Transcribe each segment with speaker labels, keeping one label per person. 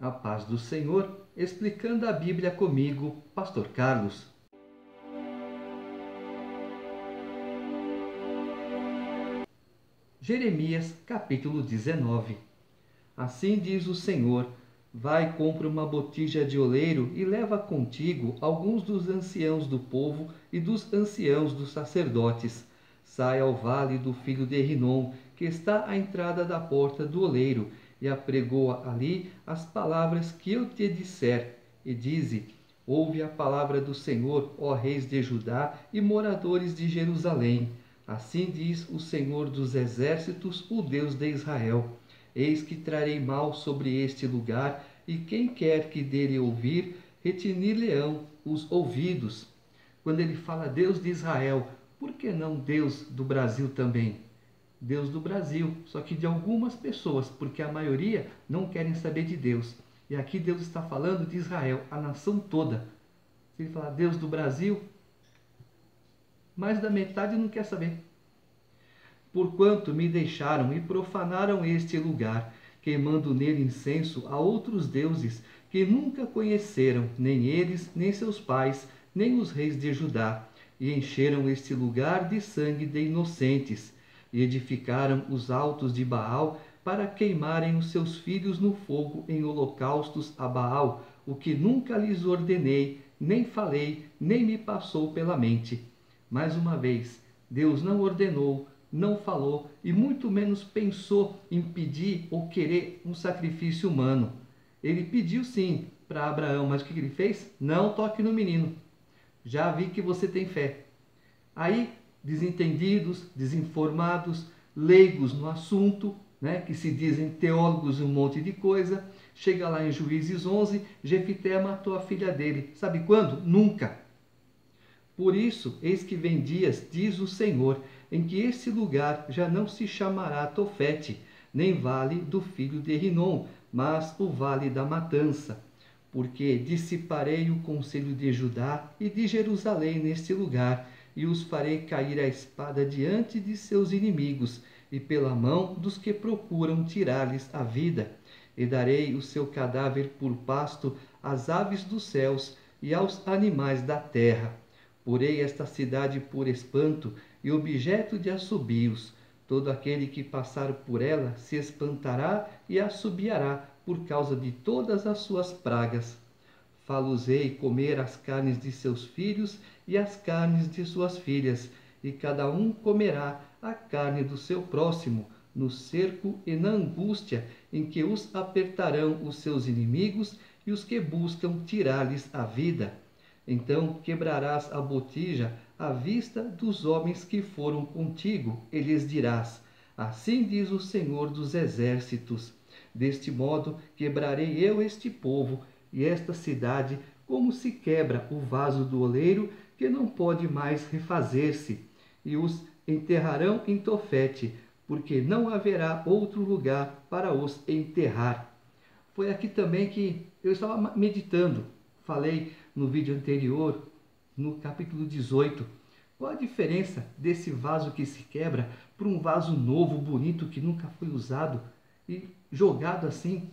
Speaker 1: A paz do Senhor, explicando a Bíblia comigo, Pastor Carlos. Jeremias, capítulo 19. Assim diz o Senhor: vai, compra uma botija de oleiro e leva contigo alguns dos anciãos do povo e dos anciãos dos sacerdotes. Sai ao vale do filho de Rinom, que está à entrada da porta do oleiro, e apregoa ali as palavras que eu te disser, e dize: ouve a palavra do Senhor, ó reis de Judá e moradores de Jerusalém. Assim diz o Senhor dos exércitos, o Deus de Israel: eis que trarei mal sobre este lugar, e quem quer que dele ouvir, retinir-lhe-ão os ouvidos. Quando ele fala Deus de Israel, por que não Deus do Brasil também? Deus do Brasil, só que de algumas pessoas, porque a maioria não querem saber de Deus. E aqui Deus está falando de Israel, a nação toda. Se ele falar Deus do Brasil, mais da metade não quer saber. Porquanto me deixaram e profanaram este lugar, queimando nele incenso a outros deuses que nunca conheceram, nem eles, nem seus pais, nem os reis de Judá, e encheram este lugar de sangue de inocentes, e edificaram os altos de Baal para queimarem os seus filhos no fogo em holocaustos a Baal, o que nunca lhes ordenei, nem falei, nem me passou pela mente. Mais uma vez, Deus não ordenou, não falou e muito menos pensou em pedir ou querer um sacrifício humano. Ele pediu sim para Abraão, mas o que ele fez? Não toque no menino. Já vi que você tem fé. Aí, desentendidos, desinformados, leigos no assunto, que se dizem teólogos e um monte de coisa, chega lá em Juízes 11, Jefité matou a filha dele. Sabe quando? Nunca. Por isso, eis que vem dias, diz o Senhor, em que esse lugar já não se chamará Tofete, nem vale do filho de Rinom, mas o vale da matança. Porque dissiparei o conselho de Judá e de Jerusalém neste lugar, e os farei cair a espada diante de seus inimigos, e pela mão dos que procuram tirar-lhes a vida. E darei o seu cadáver por pasto às aves dos céus e aos animais da terra. Porei esta cidade por espanto e objeto de assobios. Todo aquele que passar por ela se espantará e assobiará por causa de todas as suas pragas. Fá-los-ei comer as carnes de seus filhos e as carnes de suas filhas, e cada um comerá a carne do seu próximo, no cerco e na angústia em que os apertarão os seus inimigos e os que buscam tirar-lhes a vida. Então quebrarás a botija à vista dos homens que foram contigo, e lhes dirás: assim diz o Senhor dos exércitos: deste modo quebrarei eu este povo e esta cidade, como se quebra o vaso do oleiro, que não pode mais refazer-se, e os enterrarão em Tofete, porque não haverá outro lugar para os enterrar. Foi aqui também que eu estava meditando. Falei no vídeo anterior, no capítulo 18, qual a diferença desse vaso que se quebra para um vaso novo, bonito, que nunca foi usado e jogado assim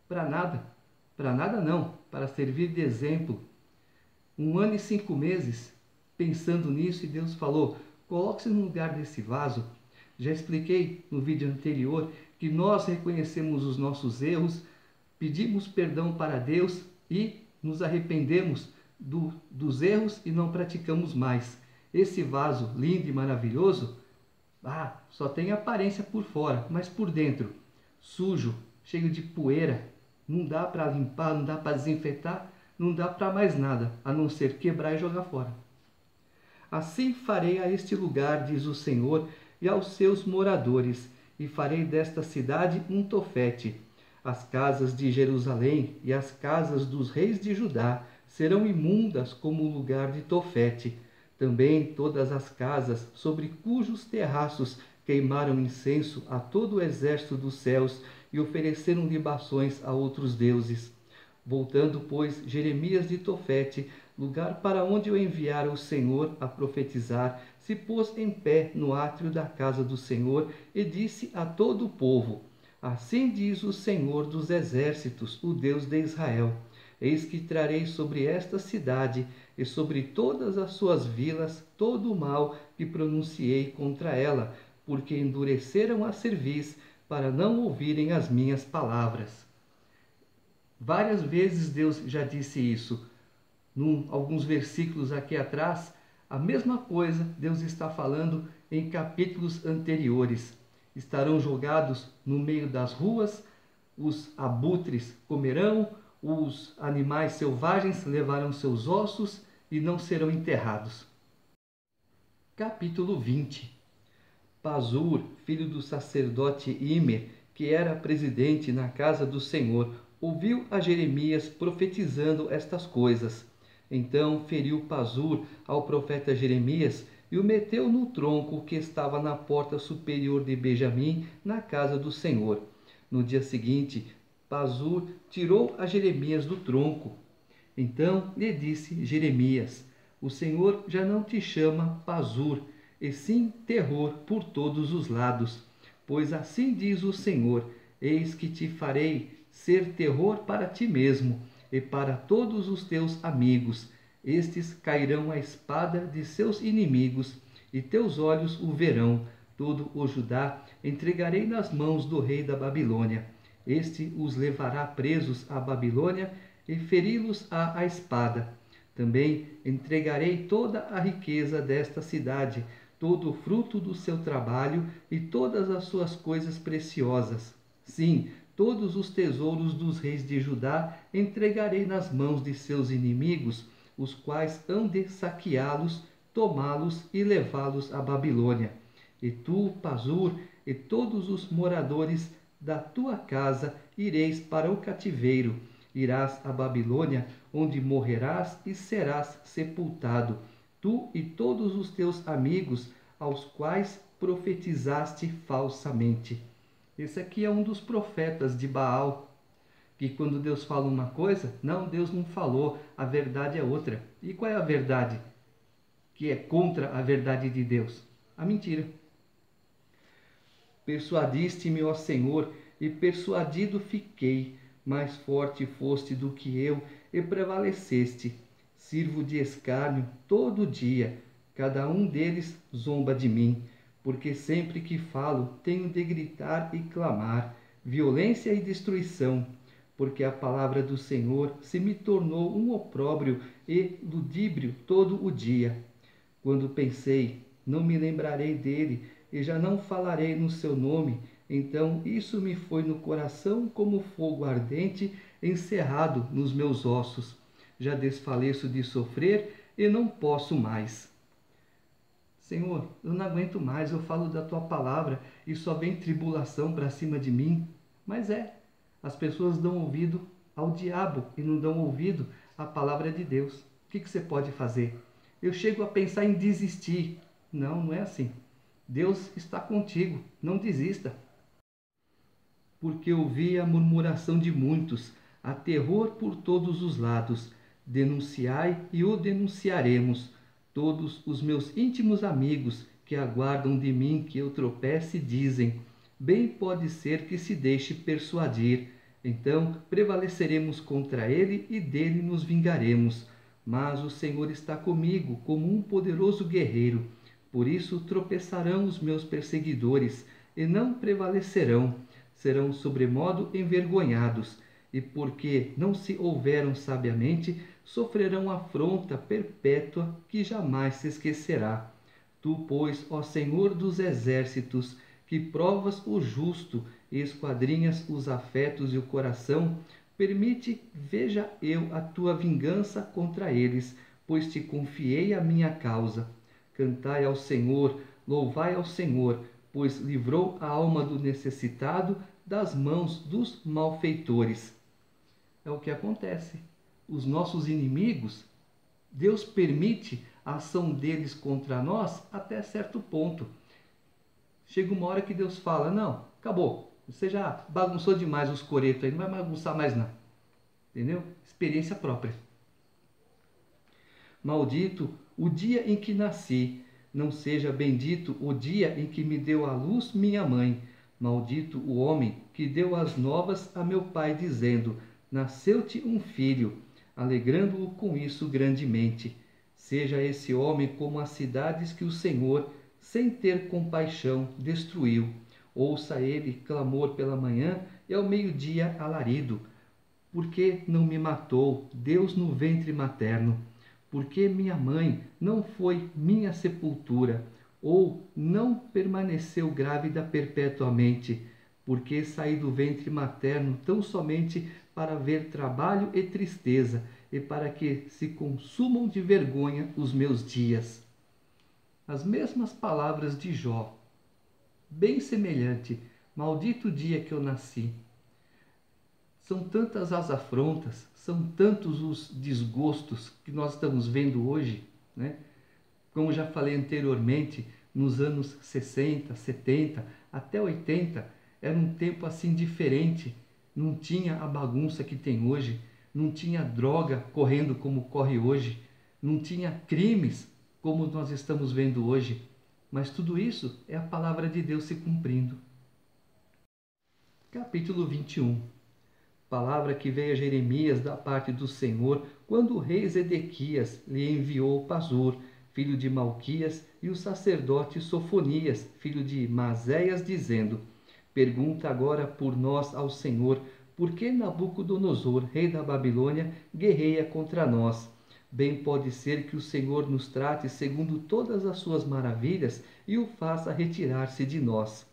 Speaker 1: para nada? Para nada não, para servir de exemplo. 1 ano e 5 meses pensando nisso, e Deus falou: coloque-se no lugar desse vaso. Já expliquei no vídeo anterior que nós reconhecemos os nossos erros, pedimos perdão para Deus e nos arrependemos dos erros e não praticamos mais. Esse vaso lindo e maravilhoso, só tem aparência por fora, mas por dentro, sujo, cheio de poeira, não dá para limpar, não dá para desinfetar, não dá para mais nada, a não ser quebrar e jogar fora. Assim farei a este lugar, diz o Senhor, e aos seus moradores, e farei desta cidade um Tofete. As casas de Jerusalém e as casas dos reis de Judá serão imundas como o lugar de Tofete. Também todas as casas sobre cujos terraços queimaram incenso a todo o exército dos céus e ofereceram libações a outros deuses. Voltando, pois, Jeremias de Tofete, lugar para onde eu enviara o Senhor a profetizar, se pôs em pé no átrio da casa do Senhor e disse a todo o povo: Assim diz o Senhor dos Exércitos, o Deus de Israel: Eis que trarei sobre esta cidade e sobre todas as suas vilas todo o mal que pronunciei contra ela, porque endureceram a cerviz para não ouvirem as minhas palavras. Várias vezes Deus já disse isso. Alguns versículos aqui atrás, a mesma coisa Deus está falando em capítulos anteriores. Estarão jogados no meio das ruas, os abutres comerão, os animais selvagens levarão seus ossos e não serão enterrados. Capítulo 20. Pazur, filho do sacerdote Imer, que era presidente na casa do Senhor, ouviu a Jeremias profetizando estas coisas. Então feriu Pazur ao profeta Jeremias e o meteu no tronco que estava na porta superior de Benjamim, na casa do Senhor. No dia seguinte, Pazur tirou a Jeremias do tronco. Então lhe disse Jeremias: O Senhor já não te chama Pazur, e sim terror por todos os lados. Pois assim diz o Senhor: Eis que te farei ser terror para ti mesmo e para todos os teus amigos. Estes cairão à espada de seus inimigos, e teus olhos o verão. Todo o Judá entregarei nas mãos do rei da Babilônia. Este os levará presos à Babilônia e feri-los-á à espada. Também entregarei toda a riqueza desta cidade, todo o fruto do seu trabalho e todas as suas coisas preciosas. Sim, todos os tesouros dos reis de Judá entregarei nas mãos de seus inimigos, os quais hão de saqueá-los, tomá-los e levá-los à Babilônia. E tu, Pazur, e todos os moradores da tua casa ireis para o cativeiro. Irás à Babilônia, onde morrerás e serás sepultado, tu e todos os teus amigos, aos quais profetizaste falsamente. Esse aqui é um dos profetas de Baal, que quando Deus fala uma coisa, não, Deus não falou, a verdade é outra. E qual é a verdade? Que é contra a verdade de Deus? A mentira. Persuadiste-me, ó Senhor, e persuadido fiquei. Mais forte foste do que eu, e prevaleceste. Sirvo de escárnio todo dia, cada um deles zomba de mim, porque sempre que falo tenho de gritar e clamar, violência e destruição, porque a palavra do Senhor se me tornou um opróbrio e ludíbrio todo o dia. Quando pensei, não me lembrarei dele, e já não falarei no seu nome, então isso me foi no coração como fogo ardente encerrado nos meus ossos. Já desfaleço de sofrer e não posso mais. Senhor, eu não aguento mais, eu falo da tua palavra e só vem tribulação para cima de mim. Mas as pessoas dão ouvido ao diabo e não dão ouvido à palavra de Deus. O que você pode fazer? Eu chego a pensar em desistir. Não, não é assim. Deus está contigo, não desista. Porque ouvi a murmuração de muitos, há terror por todos os lados. Denunciai e o denunciaremos. Todos os meus íntimos amigos que aguardam de mim que eu tropece dizem: bem pode ser que se deixe persuadir. Então prevaleceremos contra ele e dele nos vingaremos. Mas o Senhor está comigo como um poderoso guerreiro. Por isso tropeçarão os meus perseguidores e não prevalecerão. Serão sobremodo envergonhados, e porque não se houveram sabiamente, sofrerão afronta perpétua que jamais se esquecerá. Tu, pois, ó Senhor dos exércitos, que provas o justo e esquadrinhas os afetos e o coração, permite, veja eu a tua vingança contra eles, pois te confiei a minha causa. Cantai ao Senhor, louvai ao Senhor, pois livrou a alma do necessitado das mãos dos malfeitores. É o que acontece. Os nossos inimigos, Deus permite a ação deles contra nós até certo ponto. Chega uma hora que Deus fala: não, acabou. Você já bagunçou demais os coretos aí, não vai bagunçar mais não. Entendeu? Experiência própria. Maldito o dia em que nasci, não seja bendito o dia em que me deu à luz minha mãe. Maldito o homem que deu as novas a meu pai, dizendo: nasceu-te um filho, alegrando-o com isso grandemente. Seja esse homem como as cidades que o Senhor, sem ter compaixão, destruiu. Ouça ele clamor pela manhã e ao meio-dia alarido. Por que não me matou Deus no ventre materno? Por que minha mãe não foi minha sepultura? Ou não permaneceu grávida perpetuamente? Porque saí do ventre materno tão somente para ver trabalho e tristeza, e para que se consumam de vergonha os meus dias. As mesmas palavras de Jó, bem semelhante: maldito dia que eu nasci. São tantas as afrontas, são tantos os desgostos que nós estamos vendo hoje, né? Como já falei anteriormente, nos anos 60, 70, até 80, era um tempo assim diferente. Não tinha a bagunça que tem hoje, não tinha droga correndo como corre hoje, não tinha crimes como nós estamos vendo hoje. Mas tudo isso é a palavra de Deus se cumprindo. Capítulo 21. Palavra que veio a Jeremias da parte do Senhor, quando o rei Zedequias lhe enviou Pazur, filho de Malquias, e o sacerdote Sofonias, filho de Maséias, dizendo: pergunta agora por nós ao Senhor, por que Nabucodonosor, rei da Babilônia, guerreia contra nós? Bem pode ser que o Senhor nos trate segundo todas as suas maravilhas e o faça retirar-se de nós.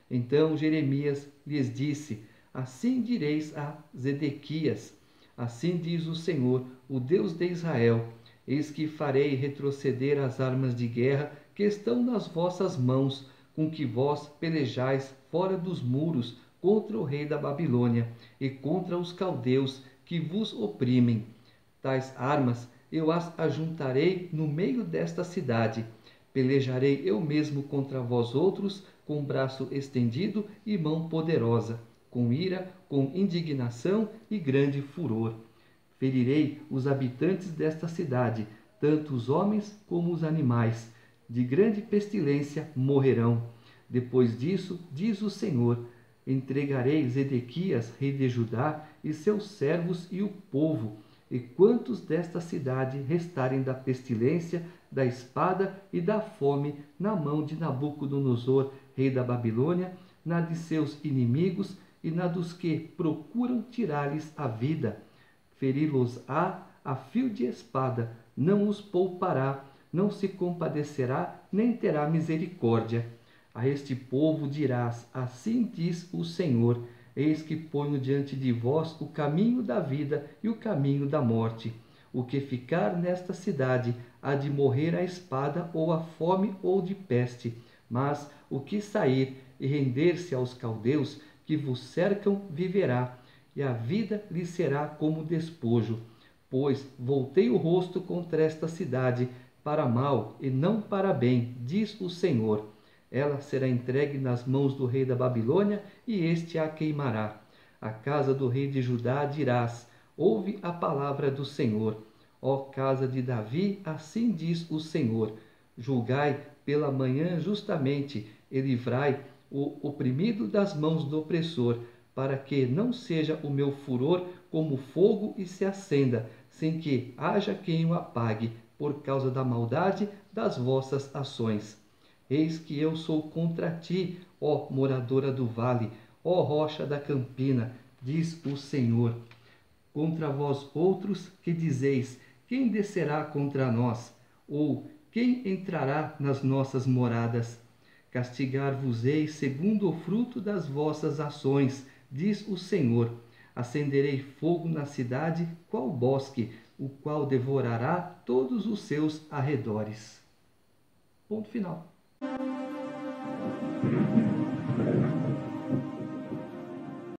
Speaker 1: Então Jeremias lhes disse: assim direis a Zedequias: assim diz o Senhor, o Deus de Israel: eis que farei retroceder as armas de guerra que estão nas vossas mãos, com que vós pelejais fora dos muros contra o rei da Babilônia e contra os caldeus que vos oprimem. Tais armas eu as ajuntarei no meio desta cidade. Pelejarei eu mesmo contra vós outros, com braço estendido e mão poderosa, com ira, com indignação e grande furor. Ferirei os habitantes desta cidade, tanto os homens como os animais. De grande pestilência morrerão. Depois disso, diz o Senhor, entregarei Zedequias, rei de Judá, e seus servos e o povo, e quantos desta cidade restarem da pestilência, da espada e da fome, na mão de Nabucodonosor, rei da Babilônia, na de seus inimigos e na dos que procuram tirar-lhes a vida. Feri-los-á a fio de espada, não os poupará, não se compadecerá, nem terá misericórdia. A este povo dirás: assim diz o Senhor: eis que ponho diante de vós o caminho da vida e o caminho da morte. O que ficar nesta cidade há de morrer à espada, ou à fome, ou de peste. Mas o que sair e render-se aos caldeus que vos cercam viverá, e a vida lhe será como despojo. Pois voltei o rosto contra esta cidade, para mal e não para bem, diz o Senhor. Ela será entregue nas mãos do rei da Babilônia, e este a queimará. A casa do rei de Judá dirás: ouve a palavra do Senhor. Ó casa de Davi, assim diz o Senhor: julgai pela manhã justamente, e livrai o oprimido das mãos do opressor, para que não seja o meu furor como fogo e se acenda, sem que haja quem o apague, por causa da maldade das vossas ações. Eis que eu sou contra ti, ó moradora do vale, ó rocha da campina, diz o Senhor. Contra vós outros que dizeis: quem descerá contra nós? Ou quem entrará nas nossas moradas? Castigar-vos-ei segundo o fruto das vossas ações, diz o Senhor. Acenderei fogo na cidade, qual bosque, o qual devorará todos os seus arredores. Ponto final.